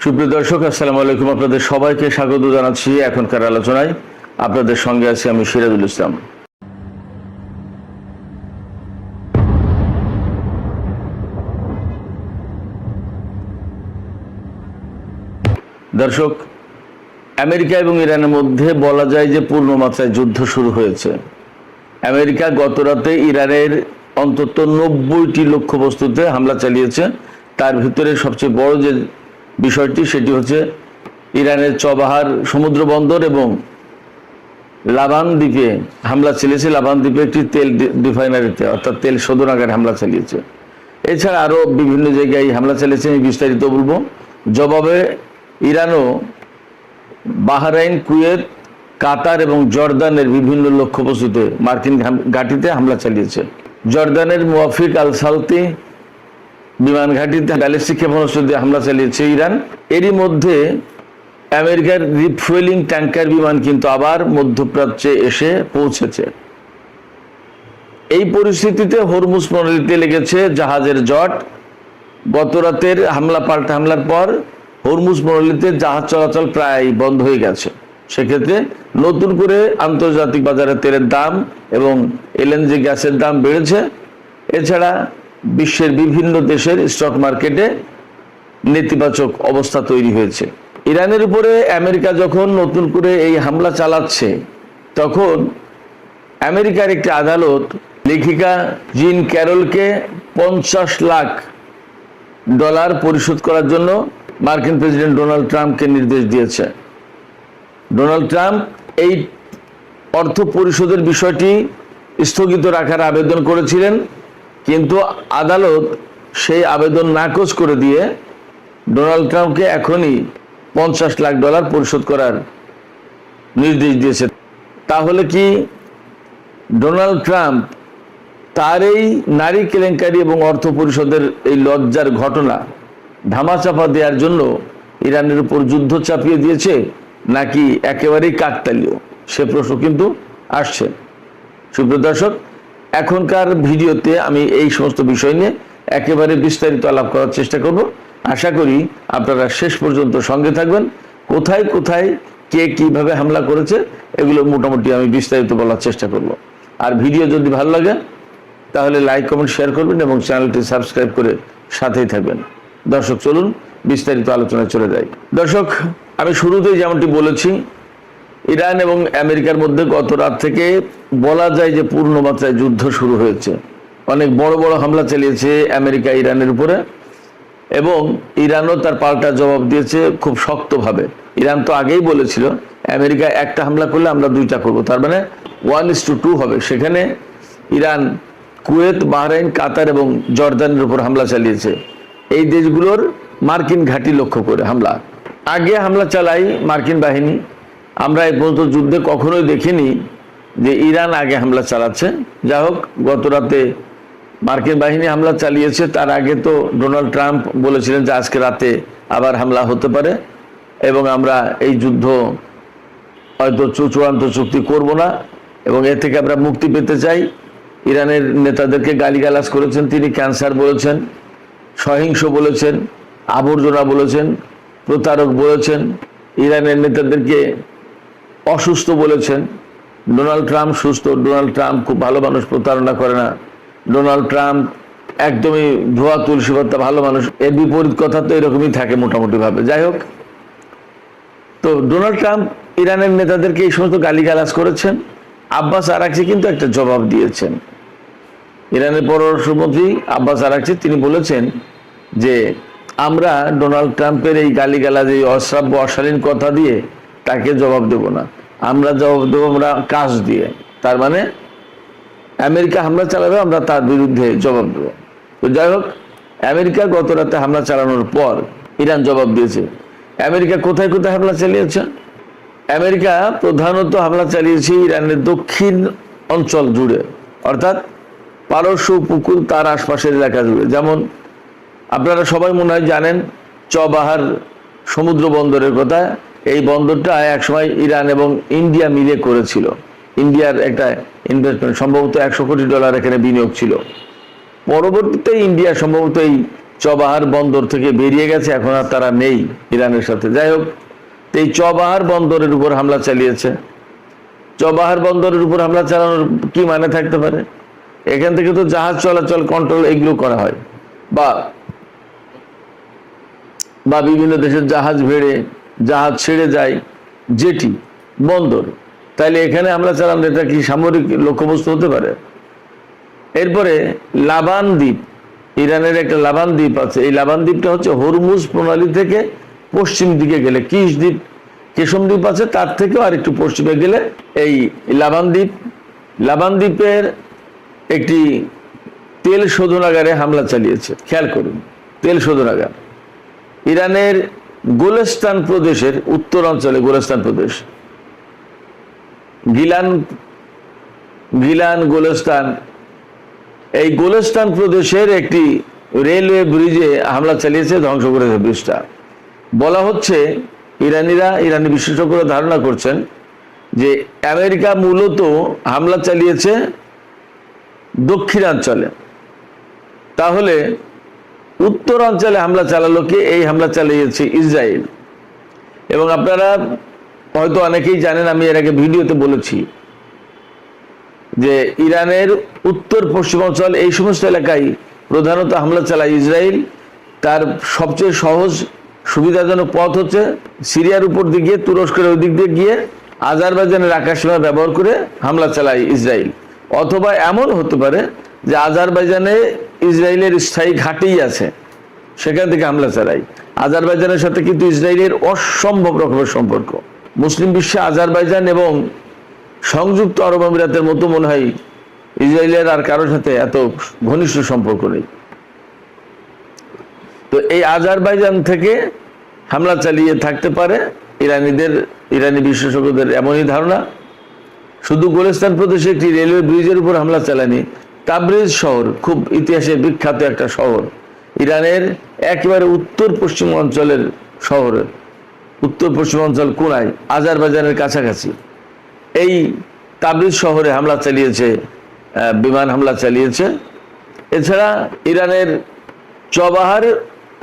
সুপ্রিয় দর্শক, আসসালামু আলাইকুম। আপনাদের সবাইকে স্বাগত জানাচ্ছি এখনকার আলোচনায়। আপনাদের সঙ্গে আছি আমি সিরাজুল ইসলাম। দর্শক, আমেরিকা এবং ইরানের মধ্যে বলা যায় যে পূর্ণমাত্রায় যুদ্ধ শুরু হয়েছে। আমেরিকা গত রাতে ইরানের অন্তত 90টি লক্ষ্যবস্তুতে হামলা চালিয়েছে। তার ভিতরে সবচেয়ে বড় যে বিষয়টি সেটি হচ্ছে ইরানের চবাহার সমুদ্র বন্দর এবং লাবান দ্বীপে হামলা চালিয়েছে। লাবান দ্বীপে একটি তেল রিফাইনারিতে অর্থাৎ তেল শোধনাগারে হামলা চালিয়েছে। এছাড়া আরও বিভিন্ন জায়গায় হামলা চালিয়েছে, আমি বিস্তারিত বলবো। জবাবে ইরানও বাহরাইন, কুয়েত, কাতার এবং জর্দানের বিভিন্ন লক্ষ্যবস্তুতে মার্কিন ঘাঁটিতে হামলা চালিয়েছে। জর্দানের মুওয়াফিক আল সালতি বিমান ঘাঁটিতে ব্যালিস্টিক ক্ষেপণাস্ত্র দিয়ে হামলা চালিয়েছে ইরান। এরই মধ্যে আমেরিকার রিফুয়েলিং ট্যাঙ্কার বিমান কিন্তু আবার মধ্যপ্রাচ্যে এসে পৌঁছেছে। এই পরিস্থিতিতে হরমুজ প্রণালীতে লেগেছে জাহাজের জট। গত রাতের পাল্টা হামলার পর হরমুজ প্রণালীতে জাহাজ চলাচল প্রায় বন্ধ হয়ে গেছে। সেক্ষেত্রে নতুন করে আন্তর্জাতিক বাজারে তেলের দাম এবং এলএনজি গ্যাসের দাম বেড়েছে। এছাড়া বিশ্বের বিভিন্ন দেশের স্টক মার্কেটে নেতিবাচক অবস্থা তৈরি হয়েছে। ইরানের উপরে আমেরিকা যখন নতুন করে এই হামলা চালাচ্ছে, তখন আমেরিকার একটি আদালত লেখিকা জিন ক্যারলকে $50 লাখ পরিশোধ করার জন্য মার্কিন প্রেসিডেন্ট ডোনাল্ড ট্রাম্পকে নির্দেশ দিয়েছে। ডোনাল্ড ট্রাম্প এই অর্থ পরিশোধের বিষয়টি স্থগিত রাখার আবেদন করেছিলেন, কিন্তু আদালত সেই আবেদন নাকচ করে দিয়ে ডোনাল্ড ট্রাম্পকে এখনই $50 লাখ পরিশোধ করার নির্দেশ দিয়েছে। তাহলে কি ডোনাল্ড ট্রাম্প তার এই নারী কেলেঙ্কারি এবং অর্থ পরিশোধের এই লজ্জার ঘটনা ধামাচাপা দেওয়ার জন্য ইরানের উপর যুদ্ধ চাপিয়ে দিয়েছে, নাকি একেবারেই কাকতালীয়? সে প্রশ্ন কিন্তু আসছে। সুপ্রিয় দর্শক, এখনকার ভিডিওতে আমি এই সমস্ত বিষয় নিয়ে একেবারে বিস্তারিত আলাপ করার চেষ্টা করব। আশা করি আপনারা শেষ পর্যন্ত সঙ্গে থাকবেন। কোথায় কোথায় কে কিভাবে হামলা করেছে এগুলো মোটামুটি আমি বিস্তারিত বলার চেষ্টা করব। আর ভিডিও যদি ভালো লাগে তাহলে লাইক, কমেন্ট, শেয়ার করবেন এবং চ্যানেলটি সাবস্ক্রাইব করে সাথেই থাকবেন। দর্শক, চলুন বিস্তারিত আলোচনায় চলে যাই। দর্শক, আমি শুরুতেই যেমনটি বলেছি, ইরান এবং আমেরিকার মধ্যে গত রাত থেকে বলা যায় যে পূর্ণমাত্রায় যুদ্ধ শুরু হয়েছে। অনেক বড় বড় হামলা চালিয়েছে আমেরিকা ইরানের উপরে এবং ইরানও তার পাল্টা জবাব দিয়েছে খুব শক্তভাবে। ইরান তো আগেই বলেছিল আমেরিকা একটা হামলা করলে আমরা দুইটা করব, তার মানে 1:2 হবে। সেখানে ইরান কুয়েত, বাহরাইন, কাতার এবং জর্দানের উপর হামলা চালিয়েছে। এই দেশগুলোর মার্কিন ঘাঁটি লক্ষ্য করে হামলা। আগে হামলা চালাই মার্কিন বাহিনী। আমরা এই পর্যন্ত যুদ্ধে কখনোই দেখিনি যে ইরান আগে হামলা চালাচ্ছে। যা হোক, গত রাতে মার্কিন বাহিনী হামলা চালিয়েছে। তার আগে তো ডোনাল্ড ট্রাম্প বলেছিলেন যে আজকে রাতে আবার হামলা হতে পারে এবং আমরা এই যুদ্ধ হয়তো চূড়ান্ত চুক্তি করব না এবং এ থেকে আমরা মুক্তি পেতে চাই। ইরানের নেতাদেরকে গালিগালাজ করেছেন, তিনি ক্যান্সার বলেছেন, সহিংস বলেছেন, আবর্জনা বলেছেন, প্রতারক বলেছেন, ইরানের নেতাদেরকে অসুস্থ বলেছেন। ডোনাল্ড ট্রাম্প সুস্থ, ডোনাল্ড ট্রাম্প খুব ভালো মানুষ, প্রতারণা করে না, ডোনাল্ড ট্রাম্প একদমই ধোয়া তুলসী পাতা ভালো মানুষ। এর বিপরীত কথা তো এরকমই থাকে মোটামুটি ভাবে। যাই হোক, তো ডোনাল্ড ট্রাম্প ইরানের নেতাদেরকে এই সমস্ত গালিগালাজ করেছেন। আব্বাস আরাকচি কিন্তু একটা জবাব দিয়েছেন। ইরানের পররাষ্ট্রমন্ত্রী আব্বাস আরাকচি তিনি বলেছেন যে আমরা ডোনাল্ড ট্রাম্পের এই গালিগালাজ, এই অশ্রাব্য অশালীন কথা দিয়ে তাকে জবাব দেব না, আমরা জবাব দেবো আমরা কাজ দিয়ে। তার মানে আমেরিকা হামলা চালাবে, আমরা তার বিরুদ্ধে জবাব দেবো। তো যাই হোক, আমেরিকা গত রাতে হামলা চালানোর পর ইরান জবাব দিয়েছে। আমেরিকা কোথায় কোথায় হামলা চালিয়েছে? আমেরিকা প্রধানত হামলা চালিয়েছে ইরানের দক্ষিণ অঞ্চল জুড়ে, অর্থাৎ পারস্য উপকূল তার আশপাশের এলাকা জুড়ে। যেমন আপনারা সবাই মনে হয় জানেন চবাহার সমুদ্র বন্দরের কথা। এই বন্দরটা একসময় ইরান এবং ইন্ডিয়া মিলে করেছিল। ইন্ডিয়ার একটা ইনভেস্টমেন্ট, সম্ভবত $100 কোটি এখানে বিনিয়োগ ছিল। পরবর্তীতে ইন্ডিয়া সম্ভবত এই চবাহার বন্দর থেকে বেরিয়ে গেছে, এখন আর তারা নেই ইরানের সাথে। যাই হোক, এই চবাহার বন্দরের উপর হামলা চালিয়েছে। চবাহার বন্দরের উপর হামলা চালানোর কি মানে থাকতে পারে? এখান থেকে তো জাহাজ চলাচল, কন্ট্রোল এগুলো করা হয়, বা বিভিন্ন দেশের জাহাজ ভেড়ে জাহাজ ছেড়ে যায়, জেটি, বন্দর। তাইলে এখানে হামলা চালানো এটা কি সামরিক লক্ষ্যবস্তু হতে পারে? এরপরে লাবান দ্বীপ, ইরানের একটা লাবান দ্বীপ আছে। এই লাবান দ্বীপটা হচ্ছে হরমুজ প্রণালী থেকে পশ্চিম দিকে গেলে কিস দ্বীপ, কেশম দ্বীপ আছে, তার থেকেও আর একটু পশ্চিমে গেলে এই লাবান দ্বীপ। লাবান দ্বীপের একটি তেল শোধনাগারে হামলা চালিয়েছে। খেয়াল করুন, তেল শোধনাগার। ইরানের গোলেস্তান প্রদেশের উত্তরাঞ্চলে, গোলেস্তান প্রদেশ, গিলান গোলেস্তান, এই গোলেস্তান প্রদেশের একটি রেলওয়ে ব্রিজে হামলা চালিয়েছে, ধ্বংস করেছে ব্রিজটা। বলা হচ্ছে, ইরানি বিশেষজ্ঞরা ধারণা করছেন যে আমেরিকা মূলত হামলা চালিয়েছে দক্ষিণাঞ্চলে। তাহলে উত্তরাঞ্চলে হামলা চালালো কে? এই হামলা চালিয়েছে ইসরায়েল। এবং আপনারা হয়তো অনেকেই জানেন, আমি এর আগে ভিডিওতে বলেছি যে ইরানের উত্তর পশ্চিমাঞ্চল, এই সমস্ত এলাকায় প্রধানত হামলা চালায় ইসরায়েল। তার সবচেয়ে সহজ সুবিধাজনক পথ হচ্ছে সিরিয়ার উপর দিকে গিয়ে, তুরস্কের ওই দিক দিয়ে গিয়ে আজারবাইজানের আকাশসীমা ব্যবহার করে হামলা চালায় ইসরায়েল। অথবা এমন হতে পারে যে আজারবাইজানে ইসরায়েলের স্থায়ী ঘাঁটি আছে, সেখান থেকে হামলা চালায়। আজারবাইজানের সাথে কিন্তু ইসরায়েলের অসম্ভব রকমের সম্পর্ক। মুসলিম বিশ্বে আজারবাইজান এবং সংযুক্ত আরব আমিরাতের মতো মনে হয় ইসরায়েলের আর কারোর সাথে এত ঘনিষ্ঠ সম্পর্ক নেই। তো এই আজারবাইজান থেকে হামলা চালিয়ে থাকতে পারে ইরানি বিশেষজ্ঞদের এমনই ধারণা। শুধু গোলেস্তান প্রদেশে একটি রেলওয়ে ব্রিজের উপর হামলা চালায়নি, তাবরিজ শহর, খুব ইতিহাসে বিখ্যাত একটা শহর, ইরানের একেবারে উত্তর পশ্চিম অঞ্চলের শহরের উত্তর পশ্চিমাঞ্চল কোনায়, আজারবাইজানের কাছাকাছি, এই তাবরিজ শহরে হামলা চালিয়েছে, বিমান হামলা চালিয়েছে। এছাড়া ইরানের চবাহার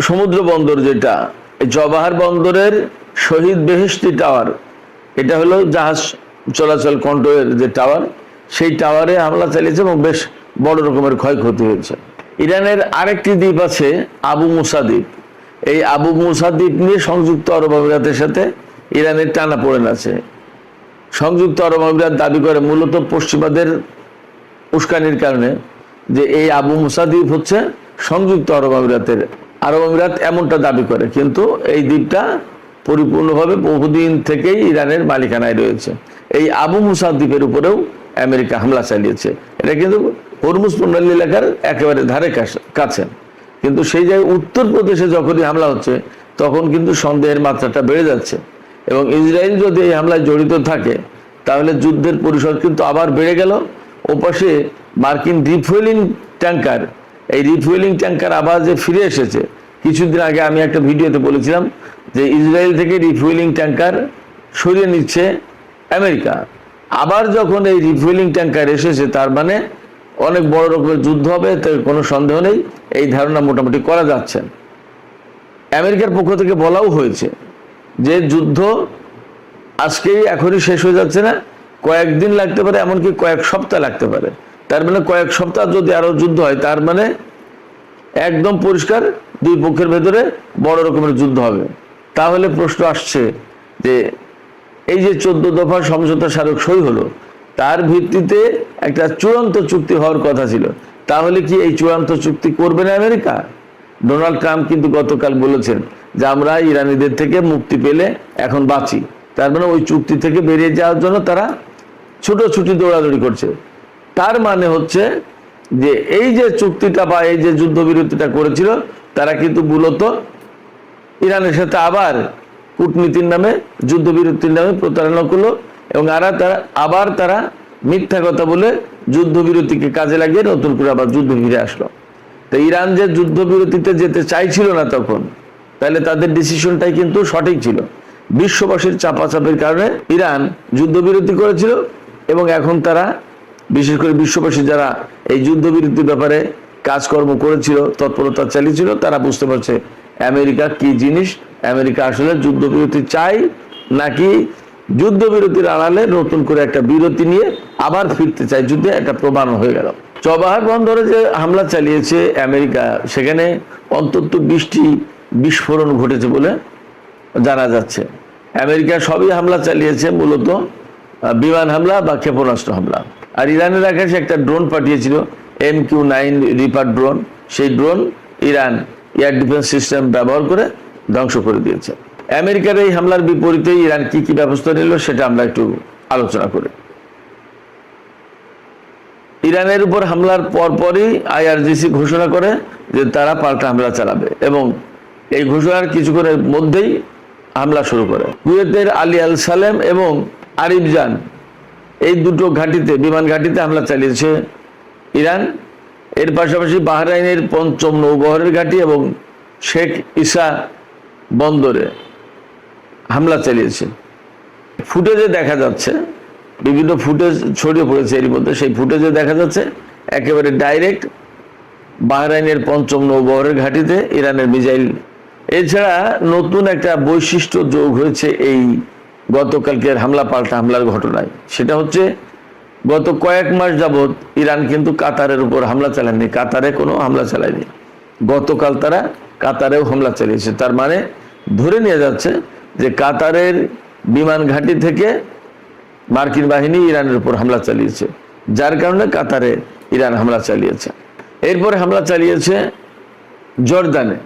সমুদ্র বন্দর, যেটা এই চবাহার বন্দরের শহীদ বেহেশতি টাওয়ার, এটা হলো জাহাজ চলাচল কন্ট্রোলের যে টাওয়ার, সেই টাওয়ারে হামলা চালিয়েছে এবং বেশ বড় রকমের ক্ষয়ক্ষতি হয়েছে। ইরানের আরেকটি দ্বীপ আছে আবু মুসা দ্বীপ। এই আবু মুসা দ্বীপ নিয়ে সংযুক্ত আরব আমিরাতের সাথে ইরানের টানাপোড়েন আছে। সংযুক্ত আরব আমিরাত দাবি করে মূলত পশ্চিমাদের উস্কানির কারণে যে এই আবু মুসা দ্বীপ হচ্ছে সংযুক্ত আরব আমিরাতের। আরব আমিরাত এমনটা দাবি করে, কিন্তু এই দ্বীপটা পরিপূর্ণভাবে বহুদিন থেকেই ইরানের মালিকানায় রয়েছে। এই আবু মুসা দ্বীপের উপরেও আমেরিকা হামলা চালিয়েছে। এটা কিন্তু হরমুজ প্রণালী এলাকার একেবারে ধারে কাছে, কিন্তু সেই জায়গায় উত্তরপ্রদেশে যখনই হামলা হচ্ছে তখন কিন্তু সন্দেহের মাত্রাটা বেড়ে যাচ্ছে। এবং ইসরায়েল যদি এই হামলায় জড়িত থাকে তাহলে যুদ্ধের পরিসর কিন্তু আবার বেড়ে গেল। ওপাশে মার্কিন রিফুয়েলিং ট্যাঙ্কার, এই রিফুয়েলিং ট্যাঙ্কার আবার যে ফিরে এসেছে, কিছুদিন আগে আমি একটা ভিডিওতে বলেছিলাম যে ইসরায়েল থেকে রিফুয়েলিং ট্যাঙ্কার সরিয়ে নিচ্ছে আমেরিকা। আবার যখন এই রিফুয়েলিং ট্যাঙ্কার এসেছে, তার মানে অনেক বড় রকমের যুদ্ধ হবে, তার কোনো সন্দেহ নেই। এই ধারণা মোটামুটি করা যাচ্ছে। আমেরিকার পক্ষ থেকে বলাও হয়েছে যে যুদ্ধ আজকেই এখনই শেষ হয়ে যাচ্ছে না, কয়েকদিন লাগতে পারে, এমনকি কয়েক সপ্তাহ লাগতে পারে। তার মানে কয়েক সপ্তাহ যদি আরো যুদ্ধ হয়, তার মানে একদম পরিষ্কার দুই পক্ষের ভেতরে বড় রকমের যুদ্ধ হবে। তাহলে প্রশ্ন আসছে যে এই যে 14 দফা সমঝোতা স্মারক সই হলো, তার ভিত্তিতে একটা চূড়ান্ত চুক্তি হওয়ার কথা ছিল। তাহলে কি এই চূড়ান্ত চুক্তি করবে না আমেরিকা? ডোনাল্ড ট্রাম্প কিন্তু গতকাল বলেছেন যে আমরা ইরানিদের থেকে মুক্তি পেলে এখন বাঁচি। তার মানে ওই চুক্তি থেকে বেরিয়ে যাওয়ার জন্য তারা ছুটোছুটি দৌড়াদৌড়ি করছে। তার মানে হচ্ছে যে এই যে চুক্তিটা বা এই যে যুদ্ধবিরতিটা করেছিল, তারা কিন্তু মূলত ইরানের সাথে আবার কূটনীতির নামে, যুদ্ধবিরতির নামে প্রতারণা করলো এবং তারা মিথ্যা কথা বলে যুদ্ধবিরতিকে কাজে লাগিয়ে নতুন করে আবার যুদ্ধ ফিরে আসলো। তো ইরান যে যুদ্ধবিরতিতে যেতে চাইছিল না তখন, তাহলে তাদের ডিসিশনটাই কিন্তু সঠিক ছিল। বিশ্ববাসীর চাপাচাপির কারণে ইরান যুদ্ধবিরতি করেছিল এবং এখন তারা, বিশেষ করে বিশ্ববাসী যারা এই যুদ্ধবিরতির ব্যাপারে কাজকর্ম করেছিল, তৎপরতা চালিয়েছিল, তারা বুঝতে পারছে আমেরিকা কি জিনিস, আমেরিকা আসলে যুদ্ধবিরতি চাই নাকি যুদ্ধবিরতির আড়ালে নতুন করে একটা বিরতি নিয়ে আবার ফিরতে চাই যুদ্ধে, একটা প্রমাণ হয়ে গেল। চবাহার বন্দরে যে হামলা চালিয়েছে আমেরিকা, সেখানে অন্তত 20টি বিস্ফোরণ ঘটেছে বলে জানা যাচ্ছে। আমেরিকা সবই হামলা চালিয়েছে, মূলত বিমান হামলা বা ক্ষেপণাস্ত্র হামলা। আর ইরানের আকাশে একটা ড্রোন পাঠিয়েছিল, MQ-9 রিপার ড্রোন। সেই drone Iran air defence system ব্যবহার করে ধ্বংস করে দিয়েছে। আমেরিকার এই হামলার বিপরীতে ইরান কি কি ব্যবস্থা নিল সেটা আমরা একটু আলোচনা করি। ইরানের উপর হামলার পরপরই IRGC ঘোষণা করে যে তারা পাল্টা হামলা চালাবে, এবং এই ঘোষণার কিছুক্ষণের মধ্যেই হামলা শুরু করে। কুয়েতের আলী আল সালেম এবং আরিফজান এই দুটো ঘাঁটিতে, বিমান ঘাঁটিতে হামলা চালিয়েছে ইরান। এর পাশাপাশি বাহরাইনের 5ম নৌবহরের ঘাঁটি এবং শেখ ইসা বন্দরে হামলা চালিয়েছে। ফুটেজে দেখা যাচ্ছে, বিভিন্ন ফুটেজ ছড়িয়ে পড়েছে এর মধ্যে, সেই ফুটেজে দেখা যাচ্ছে একেবারে ডাইরেক্ট বাহরাইনের 5ম নৌবহরের ঘাঁটিতে ইরানের মিসাইল। এছাড়া নতুন একটা বৈশিষ্ট্য যোগ হয়েছে এই গতকালকের হামলা পাল্টা হামলার ঘটনায়। সেটা হচ্ছে গত কয়েক মাস যাবৎ ইরান কিন্তু কাতারের উপর হামলা চালায়নি, কাতারে কোনো হামলা চালায়নি। গতকাল তারা কাতারেও হামলা চালিয়েছে। তার মানে ধরে নিয়ে যাচ্ছে যে কাতারের বিমান ঘাঁটি থেকে মার্কিন বাহিনী ইরানের উপর হামলা চালিয়েছে, যার কারণে কাতারে ইরান হামলা চালিয়েছে। এরপরে হামলা চালিয়েছে জর্দানে।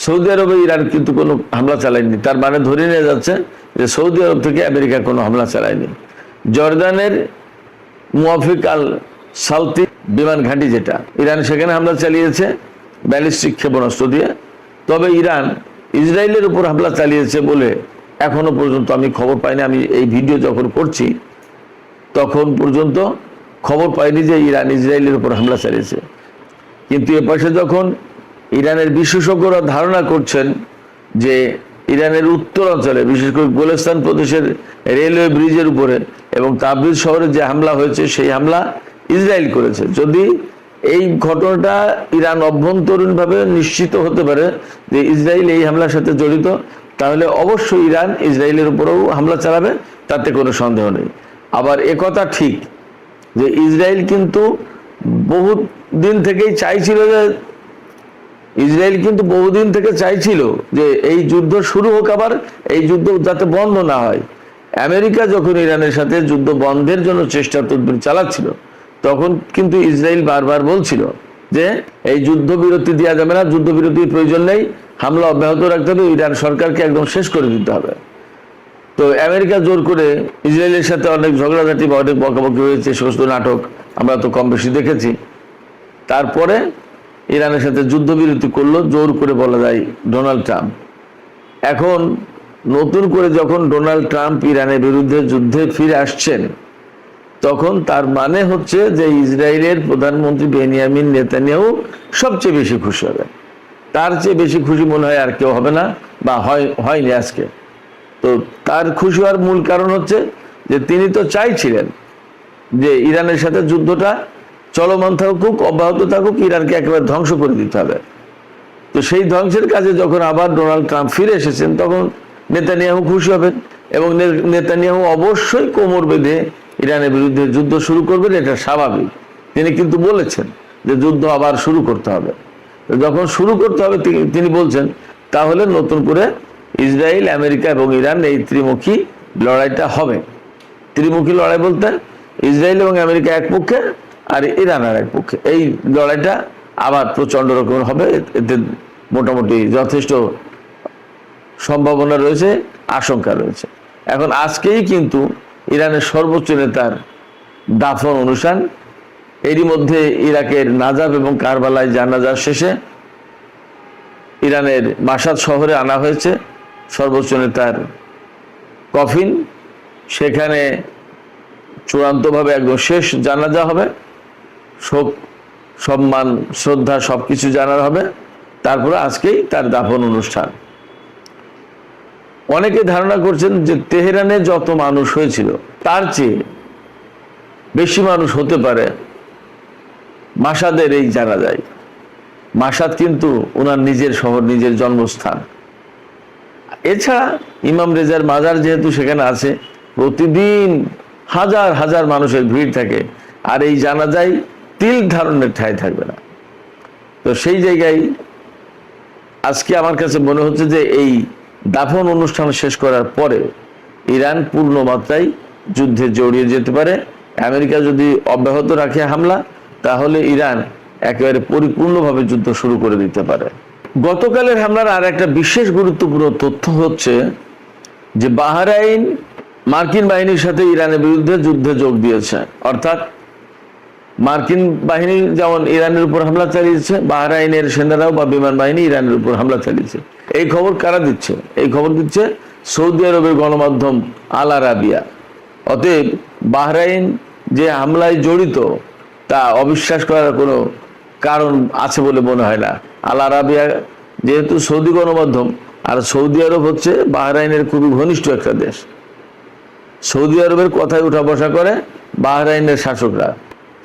সৌদি আরবে ইরান কিন্তু কোনো হামলা চালায়নি, তার মানে ধরে নিয়ে যাচ্ছে যে সৌদি আরব থেকে আমেরিকা কোনো হামলা চালায়নি। জর্দানের মুয়াফিক আল সালতি বিমান ঘাঁটি যেটা, ইরান সেখানে হামলা চালিয়েছে ব্যালিস্টিক ক্ষেপণাস্ত্র দিয়ে। তবে ইরান ইসরায়েলের উপর হামলা চালিয়েছে বলে এখনো পর্যন্ত আমি খবর পাইনি। আমি এই ভিডিও যখন করছি তখন পর্যন্ত খবর পাইনি যে ইরান ইসরায়েলের উপর হামলা চালিয়েছে। কিন্তু এ পাশে যখন ইরানের বিশেষজ্ঞরা ধারণা করছেন যে ইরানের উত্তর অঞ্চলে, বিশেষ করে গোলেস্তান প্রদেশের রেলওয়ে ব্রিজের উপরে এবং তাবরিজ শহরে যে হামলা হয়েছে সেই হামলা ইসরায়েল করেছে। যদি এই ঘটনাটা ইরান অভ্যন্তরীণভাবে নিশ্চিত হতে পারে যে ইসরায়েল এই হামলার সাথে জড়িত, তাহলে অবশ্যই ইরান ইসরায়েলের উপরেও হামলা চালাবে, তাতে কোনো সন্দেহ নেই। আবার একথা ঠিক যে ইসরায়েল কিন্তু বহুদিন থেকেই চাইছিল যে এই যুদ্ধ শুরু হোক, আবার এই যুদ্ধ যাতে বন্ধ না হয়। আমেরিকা যখন ইরানের সাথে যুদ্ধ বন্ধের জন্য চেষ্টা তদবির চালাচ্ছিল, তখন কিন্তু ইসরায়েল বারবার বলছিল যে এই যুদ্ধবিরতি দেওয়া যাবে না, যুদ্ধবিরতির প্রয়োজন নেই, হামলা অব্যাহত রাখতে হবে, ইরান সরকারকে একদম শেষ করে দিতে হবে। তো আমেরিকা জোর করে ইসরায়েলের সাথে অনেক ঝগড়াঝাটি বা অনেক বকাবকি হয়েছে, সমস্ত নাটক আমরা তো কম বেশি দেখেছি। তারপরে ইরানের সাথে যুদ্ধবিরতি করলো জোর করে, বলা যায়, ডোনাল্ড ট্রাম্প। এখন নতুন করে যখন ডোনাল্ড ট্রাম্প ইরানের বিরুদ্ধে যুদ্ধে ফিরে আসছেন, তখন তার মানে হচ্ছে যে ইসরায়েলের প্রধানমন্ত্রী বেনিয়ামিন নেতানিয়াহু সবচেয়ে বেশি খুশি হবে। তার চেয়ে বেশি খুশি মনে হয় আর কেউ হবে না, বা হয়নি আজকে। তো তার খুশি হওয়ার মূল কারণ হচ্ছে যে তিনি তো চাইছিলেন যে ইরানের সাথে যুদ্ধটা চলমান থাকুক, অব্যাহত থাকুক, ইরানকে একেবারে ধ্বংস করে দিতে হবে। তো সেই ধ্বংসের কাজে যখন আবার ডোনাল্ড ট্রাম্প ফিরে এসেছেন, তখন নেতানিয়াহু খুশি হবেন এবং নেতানিয়াহু অবশ্যই কোমর বেঁধে ইরানের বিরুদ্ধে যুদ্ধ শুরু করবেন, এটা স্বাভাবিক। তিনি কিন্তু বলেছেন যে যুদ্ধ আবার শুরু করতে হবে। যখন শুরু করতে হবে তিনি বলছেন, তাহলে নতুন করে ইসরায়েল, আমেরিকা এবং ইরান এই ত্রিমুখী লড়াইটা হবে। ত্রিমুখী লড়াই বলতে ইসরায়েল এবং আমেরিকা এক পক্ষে আর ইরান আর এক পক্ষে, এই লড়াইটা আবার প্রচন্ড রকমের হবে। এতে মোটামুটি যথেষ্ট সম্ভাবনা রয়েছে, আশঙ্কা রয়েছে। এখন আজকেই কিন্তু ইরানের সর্বোচ্চ নেতার দাফন অনুষ্ঠান, এরই মধ্যে ইরাকের নাজাব এবং কারবালায় জানাজা শেষে ইরানের মাশাদ শহরে আনা হয়েছে সর্বোচ্চ নেতার কফিন। সেখানে চূড়ান্তভাবে একদম শেষ জানাজা হবে, শোক, সম্মান, শ্রদ্ধা সবকিছু জানার হবে। তারপরে আজকেই তার দাফন অনুষ্ঠান। অনেকে ধারণা করছেন যে তেহরানে যত মানুষ হয়েছিল তার চেয়ে বেশি মানুষ হতে পারে মাসাদের এই জানা যায়। মাসাদ কিন্তু ওনার নিজের শহর, নিজের জন্মস্থান। এছাড়া ইমাম রেজার মাজার যেহেতু সেখানে আছে, প্রতিদিন হাজার হাজার মানুষের ভিড় থাকে, আর এই জানাজায় তিল ধারণের ঠাঁই থাকবে না। তো সেই জায়গায় আজকে আমার কাছে মনে হচ্ছে যে এই দাফন অনুষ্ঠান শেষ করার পরে ইরান পূর্ণ মাত্রায় যুদ্ধে জড়িয়ে যেতে পারে। আমেরিকা যদি অব্যাহত রাখে হামলা, তাহলে ইরান একেবারে পরিপূর্ণভাবে যুদ্ধ শুরু করে দিতে পারে। গতকালের হামলার আর একটা বিশেষ গুরুত্বপূর্ণ তথ্য হচ্ছে যে বাহরাইন মার্কিন বাহিনীর সাথে ইরানের বিরুদ্ধে যুদ্ধে যোগ দিয়েছে। অর্থাৎ মার্কিন বাহিনী যেমন ইরানের উপর হামলা চালিয়েছে, বাহরাইনের সেনারাও বা বিমান বাহিনী ইরানের উপর হামলা চালিয়েছে। এই খবর কারা দিচ্ছে? এই খবর দিচ্ছে সৌদি আরবের গণমাধ্যম আল আরাবিয়া। অতএব বাহরাইন যে হামলায় জড়িত তা অবিশ্বাস করার কোনো কারণ আছে বলে মনে হয় না। আল আরাবিয়া যেহেতু সৌদি গণমাধ্যম, আর সৌদি আরব হচ্ছে বাহরাইনের খুবই ঘনিষ্ঠ একটা দেশ। সৌদি আরবের কথায় উঠা বসা করে বাহরাইনের শাসকরা।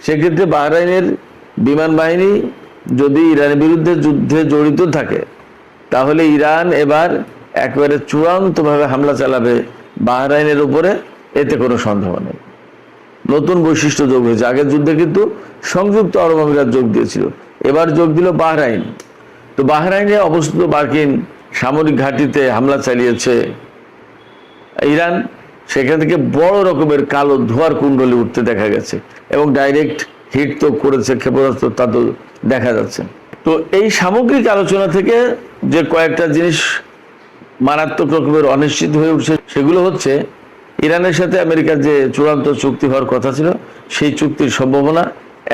সেক্ষেত্রে বাহরাইনের বিমান বাহিনী যদি ইরানের বিরুদ্ধে যুদ্ধে জড়িত থাকে, তাহলে ইরান এবার একেবারে চূড়ান্তভাবে হামলা চালাবে বাহরাইনের উপরে, এতে কোনো সন্দেহ নেই। নতুন বৈশিষ্ট্য যোগ হয়েছে। আগের যুদ্ধে কিন্তু সংযুক্ত আরব আমিরাত যোগ দিয়েছিল, এবার যোগ দিল বাহরাইন। তো বাহরাইনে অবস্থিত মার্কিন সামরিক ঘাঁটিতে হামলা চালিয়েছে ইরান। সেখান থেকে বড় রকমের কালো ধোঁয়ার কুণ্ডলী উঠতে দেখা গেছে, এবং ডাইরেক্ট হিট তো করেছে ক্ষেপণাস্ত্র, তা তো দেখা যাচ্ছে। তো এই সামগ্রিক আলোচনা থেকে যে কয়েকটা জিনিস মারাত্মক রকমের অনিশ্চিত হয়ে উঠছে, সেগুলো হচ্ছে ইরানের সাথে আমেরিকার যে চূড়ান্ত চুক্তি হওয়ার কথা ছিল, সেই চুক্তির সম্ভাবনা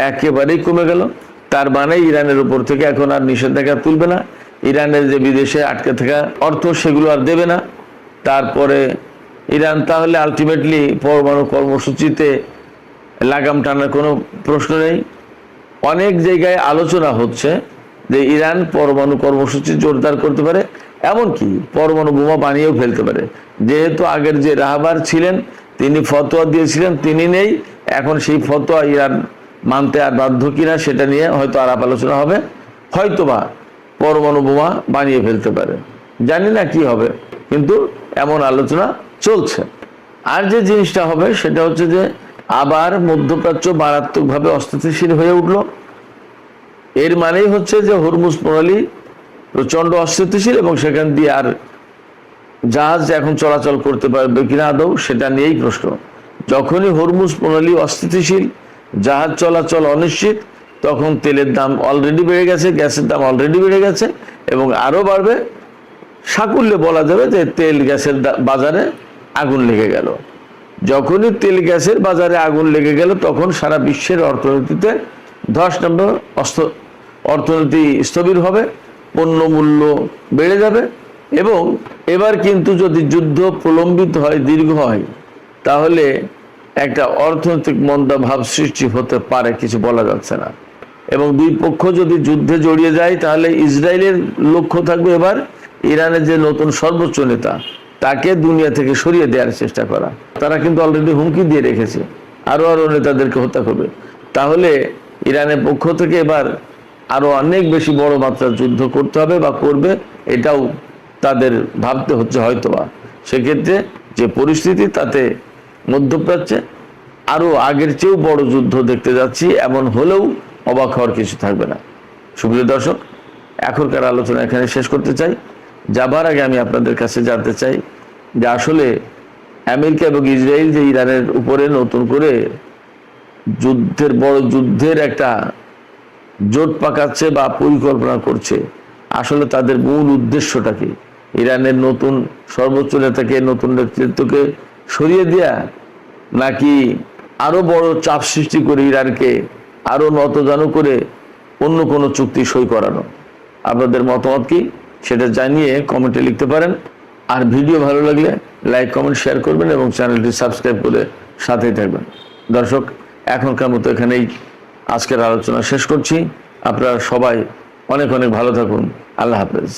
একেবারেই কমে গেল। তার মানে ইরানের উপর থেকে এখন আর নিষেধাজ্ঞা তুলবে না, ইরানের যে বিদেশে আটকে থাকা অর্থ সেগুলো আর দেবে না। তারপরে ইরান তাহলে আলটিমেটলি পরমাণু কর্মসূচিতে লাগাম টানার কোনো প্রশ্ন নেই। অনেক জায়গায় আলোচনা হচ্ছে যে ইরান পরমাণু কর্মসূচি জোরদার করতে পারে, এমনকি পরমাণু বোমা বানিয়েও ফেলতে পারে। যেহেতু আগের যে রাহবার ছিলেন তিনি ফতোয়া দিয়েছিলেন, তিনি নেই, এখন সেই ফতোয়া ইরান মানতে আর বাধ্য কিনা সেটা নিয়ে হয়তো আলাপ আলোচনা হবে। হয়তোবা পরমাণু বোমা বানিয়ে ফেলতে পারে, জানি না কি হবে, কিন্তু এমন আলোচনা চলছে। আর যে জিনিসটা হবে সেটা হচ্ছে যে আবার মধ্যপ্রাচ্য মারাত্মকভাবে অস্থিতিশীল হয়ে উঠল। এর মানেই হচ্ছে যে হরমুজ প্রণালী প্রচন্ড অস্থিতিশীল, এবং সেখান দিয়ে আর জাহাজ এখন চলাচল করতে পারবে কিনা আদৌ, সেটা নিয়েই প্রশ্ন। যখনই হরমুজ প্রণালী অস্থিতিশীল, জাহাজ চলাচল অনিশ্চিত, তখন তেলের দাম অলরেডি বেড়ে গেছে, গ্যাসের দাম অলরেডি বেড়ে গেছে, এবং আরও বাড়বে। সাকুল্যে বলা যাবে যে তেল গ্যাসের বাজারে আগুন লেগে গেল। যখনই তেল গ্যাসের বাজারে আগুন লেগে গেল, তখন সারা বিশ্বের অর্থনীতিতে ধস নামবে, অর্থনীতি স্থবির হবে, পণ্য মূল্য বেড়ে যাবে। এবং এবার কিন্তু যদি যুদ্ধ প্রলম্বিত হয়, দীর্ঘ হয়, তাহলে একটা অর্থনৈতিক মন্দাভাব সৃষ্টি হতে পারে, কিছু বলা যাচ্ছে না। এবং দুই পক্ষ যদি যুদ্ধে জড়িয়ে যায়, তাহলে ইসরায়েলের লক্ষ্য থাকবে এবার ইরানের যে নতুন সর্বোচ্চ নেতা, তাকে দুনিয়া থেকে সরিয়ে দেওয়ার চেষ্টা করা। তারা কিন্তু অলরেডি হুমকি দিয়ে রেখেছে আরো নেতাদেরকে হত্যা করবে। তাহলে ইরানের পক্ষ থেকে এবার আরো অনেক বেশি বড় মাত্রার যুদ্ধ করতে হবে বা করবে, এটাও তাদের ভাবতে হচ্ছে হয়তোবা। সেক্ষেত্রে যে পরিস্থিতি, তাতে মধ্যপ্রাচ্যে আরো আগের চেয়েও বড় যুদ্ধ দেখতে যাচ্ছি, এমন হলেও অবাক হওয়ার কিছু থাকবে না। সুপ্রিয় দর্শক, এখনকার আলোচনা এখানে শেষ করতে চাই। যাবার আগে আমি আপনাদের কাছে জানতে চাই যে আসলে আমেরিকা এবং ইসরায়েল যে ইরানের উপরে নতুন করে বড় যুদ্ধের একটা জোট পাকাচ্ছে বা পরিকল্পনা করছে, আসলে তাদের মূল উদ্দেশ্যটা কি? ইরানের নতুন সর্বোচ্চ নেতাকে, নতুন নেতৃত্বকে সরিয়ে দেয়া, নাকি আরো বড় চাপ সৃষ্টি করে ইরানকে আরো নতজানু করে অন্য কোনো চুক্তি সই করানো? আপনাদের মতামত কি সেটা জানিয়ে কমেন্টে লিখতে পারেন। আর ভিডিও ভালো লাগলে লাইক, কমেন্ট, শেয়ার করবেন এবং চ্যানেলটি সাবস্ক্রাইব করে সাথেই থাকবেন। দর্শক, এখনকার মতো এখানেই আজকের আলোচনা শেষ করছি। আপনারা সবাই অনেক অনেক ভালো থাকুন। আল্লাহ হাফেজ।